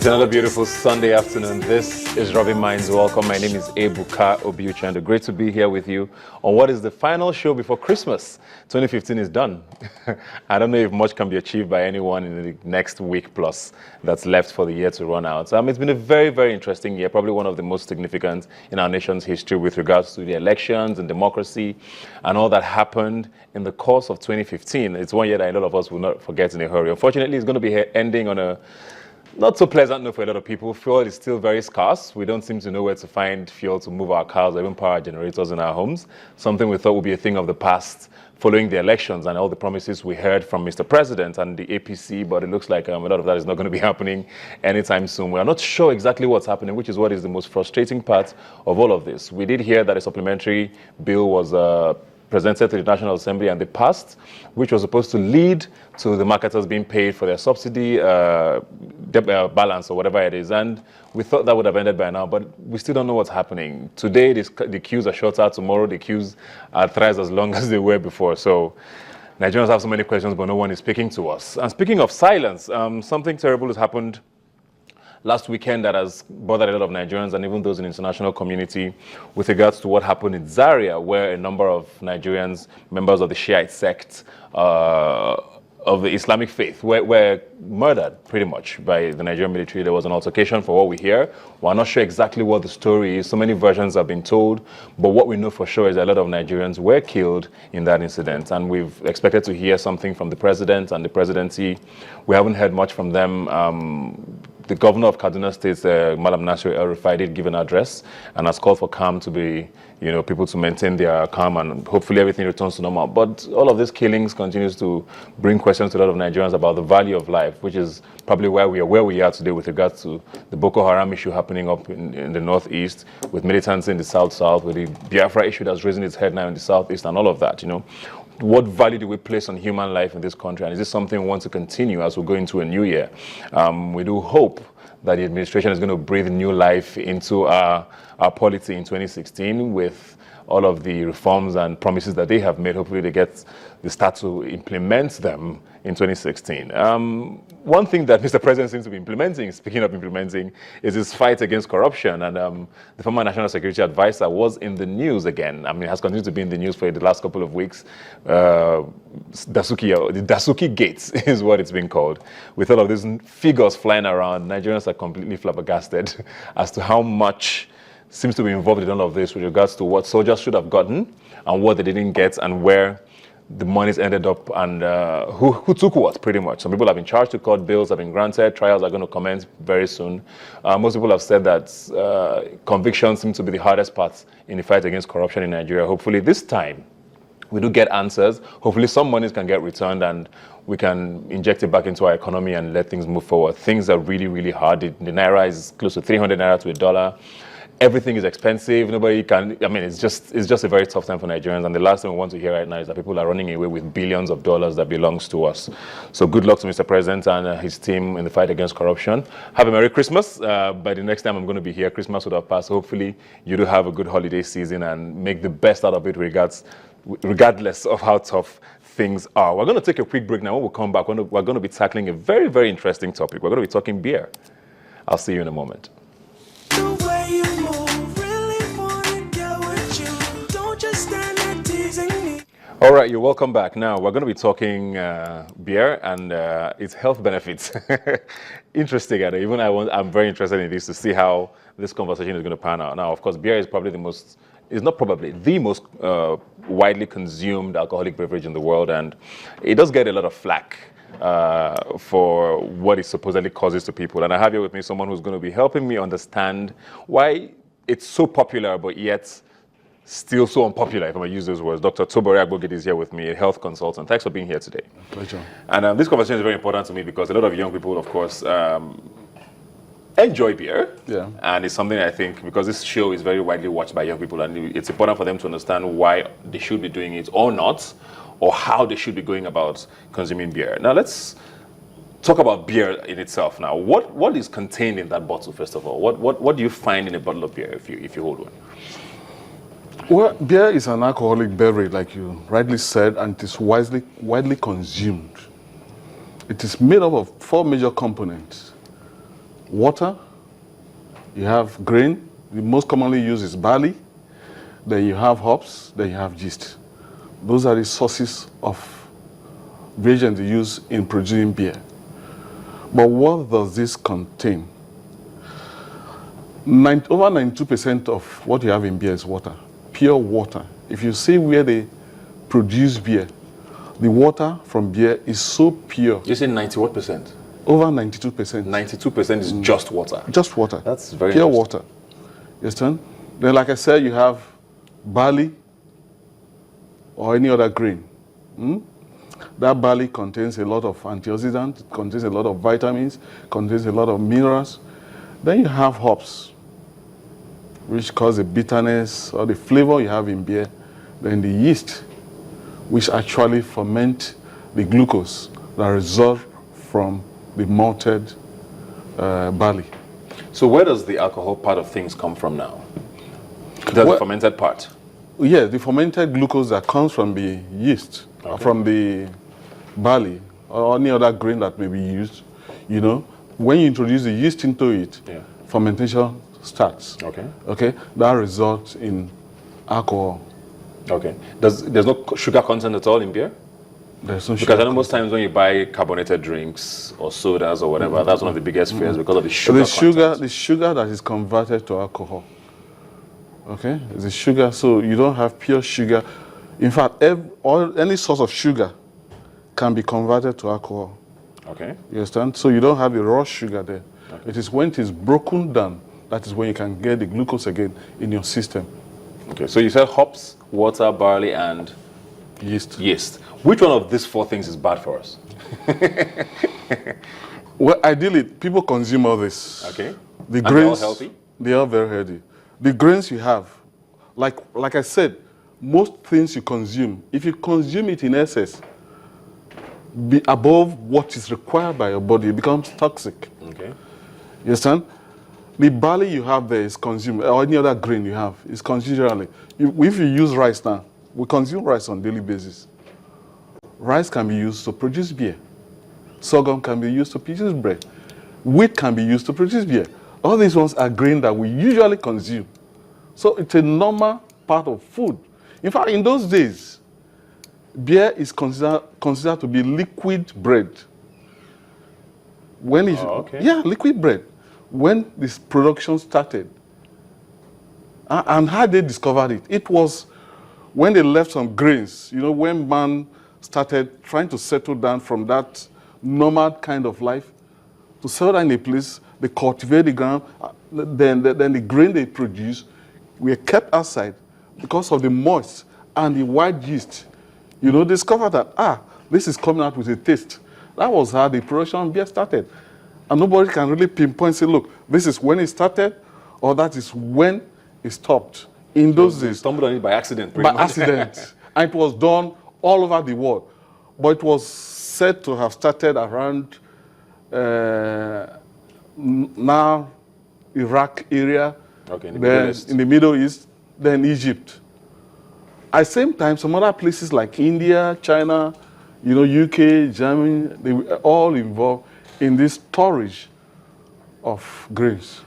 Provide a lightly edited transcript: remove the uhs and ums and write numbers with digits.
It's another beautiful Sunday afternoon. This is Rubbin Minds. Welcome. My name is Ebuka Obiuchando. Great to be here with you on what is the final show before Christmas. 2015 is done. I don't know if much can be achieved by anyone in the next week plus that's left for the year to run out. It's been a very, very interesting year, probably one of the most significant in our nation's history with regards to the elections and democracy and all that happened in the course of 2015. It's one year that a lot of us will not forget in a hurry. Unfortunately, it's going to be ending on a not so pleasant note for a lot of people. Fuel is still very scarce. We don't seem to know where to find fuel to move our cars or even power generators in our homes. Something we thought would be a thing of the past following the elections and all the promises we heard from Mr. President and the APC, but it looks like a lot of that is not going to be happening anytime soon. We are not sure exactly what's happening, which is what is the most frustrating part of all of this. We did hear that a supplementary bill was presented to the National Assembly and they passed, which was supposed to lead to the marketers being paid for their subsidy balance or whatever it is. And we thought that would have ended by now, but we still don't know what's happening. Today, the queues are shorter. Tomorrow, the queues are thrice as long as they were before. So Nigerians have so many questions, but no one is speaking to us. And speaking of silence, something terrible has happened last weekend that has bothered a lot of Nigerians and even those in the international community with regards to what happened in Zaria, where a number of Nigerians, members of the Shiite sect of the Islamic faith, were murdered pretty much by the Nigerian military. There was an altercation for what we hear. We're not sure exactly what the story is. So many versions have been told, but what we know for sure is a lot of Nigerians were killed in that incident. And we've expected to hear something from the president and the presidency. We haven't heard much from them. The governor of Kaduna State, Malam Nasir El-Rufai, did give an address and has called for calm to be, people to maintain their calm and hopefully everything returns to normal. But all of these killings continues to bring questions to a lot of Nigerians about the value of life, which is probably why we are where we are today with regards to the Boko Haram issue happening up in the northeast, with militants in the south-south, with the Biafra issue that's raising its head now in the southeast and all of that, What value do we place on human life in this country? And is this something we want to continue as we go into a new year? We do hope that the administration is going to breathe new life into our polity in 2016 with all of the reforms and promises that they have made. Hopefully they start to implement them in 2016. One thing that Mr. President seems to be implementing, speaking of implementing, is his fight against corruption. And the former National Security Advisor was in the news again. Has continued to be in the news for the last couple of weeks. The Dasuki Gates is what it's been called. With all of these figures flying around, Nigerians are completely flabbergasted as to how much seems to be involved in all of this with regards to what soldiers should have gotten and what they didn't get and where the monies ended up and who took what, pretty much. Some people have been charged to court, bills have been granted, trials are going to commence very soon. Most people have said that convictions seem to be the hardest part in the fight against corruption in Nigeria. Hopefully this time we do get answers. Hopefully some monies can get returned and we can inject it back into our economy and let things move forward. Things are really, really hard. The Naira is close to 300 Naira to $1. Everything is expensive. Nobody can, it's just a very tough time for Nigerians. And the last thing we want to hear right now is that people are running away with billions of dollars that belongs to us. So good luck to Mr. President and his team in the fight against corruption. Have a Merry Christmas. By the next time I'm going to be here, Christmas would have passed. Hopefully you do have a good holiday season and make the best out of it regardless of how tough things are. We're going to take a quick break now. When we come back, we're going to be tackling a very, very interesting topic. We're going to be talking beer. I'll see you in a moment. All right, you're welcome back. Now, we're going to be talking beer and its health benefits. Interesting, even I'm very interested in this to see how this conversation is going to pan out. Now, of course, beer is probably the most widely consumed alcoholic beverage in the world, and it does get a lot of flack for what it supposedly causes to people. And I have here with me someone who's going to be helping me understand why it's so popular, but yet still so unpopular, if I may use those words. Dr. Tobore Agbogidi is here with me, a health consultant. Thanks for being here today. Pleasure. And this conversation is very important to me because a lot of young people, of course, enjoy beer. Yeah. And it's something I think, because this show is very widely watched by young people, and it's important for them to understand why they should be doing it or not, or how they should be going about consuming beer. Now, let's talk about beer in itself now. What is contained in that bottle, first of all? What do you find in a bottle of beer if you hold one? Well, beer is an alcoholic beverage, like you rightly said, and it is widely consumed. It is made up of 4 major components. water, you have grain. The most commonly used is barley. Then you have hops, then you have yeast. Those are the sources of reagents you use in producing beer. But what does this contain? Over 92% of what you have in beer is water, pure water. If you see where they produce beer, the water from beer is so pure. You say 90 what percent? Over 92%. 92% is just water. Just water. That's very pure water. You understand? Then, like I said, you have barley or any other grain. That barley contains a lot of antioxidants, contains a lot of vitamins, contains a lot of minerals. Then you have hops, which cause the bitterness or the flavor you have in beer. Then the yeast, which actually ferment the glucose that results from the malted barley. So where does the alcohol part of things come from now? The fermented part? Yeah, the fermented glucose that comes from the yeast, from the barley, or any other grain that may be used. You know, when you introduce the yeast into it, fermentation starts. Okay, that results in alcohol. Okay. There's no sugar content at all in beer? There's no sugar. Because I know most times when you buy carbonated drinks or sodas or whatever, that's one of the biggest fears because of the sugar content. The sugar that is converted to alcohol. Okay, it's the sugar, so you don't have pure sugar. In fact, any source of sugar can be converted to alcohol. Okay. You understand? So you don't have the raw sugar there. Okay. It is when it is broken down, that is when you can get the glucose again in your system. Okay, so you said hops, water, barley, and yeast. Yeast. Which one of these four things is bad for us? Well, ideally, people consume all this. Okay. The and grains, they're all healthy? They are very healthy. The grains you have, like I said, most things you consume, if you consume it in excess, be above what is required by your body, it becomes toxic. Okay. You understand? The barley you have there is consumed, or any other grain you have, is consumed generally. If you use rice now, we consume rice on a daily basis. Rice can be used to produce beer. Sorghum can be used to produce bread. Wheat can be used to produce beer. All these ones are grain that we usually consume. So it's a normal part of food. In fact, in those days, beer is considered to be liquid bread. When it's, yeah, liquid bread. When this production started, and how they discovered it, it was when they left some grains, you know, when man started trying to settle down from that nomad kind of life, to settle down in a place, they cultivate the ground, then the grain they produce were kept outside because of the moist and the white yeast. You know, discovered that, this is coming out with a taste. That was how the production of beer started. And nobody can really pinpoint, say, look, this is when it started, or that is when it stopped. In those days. Stumbled on it by accident, By accident. And it was done all over the world. But it was said to have started around now Iraq area, in the Middle East. In the Middle East, then Egypt. At the same time, some other places like India, China, you know, UK, Germany, they were all involved in this storage of grains.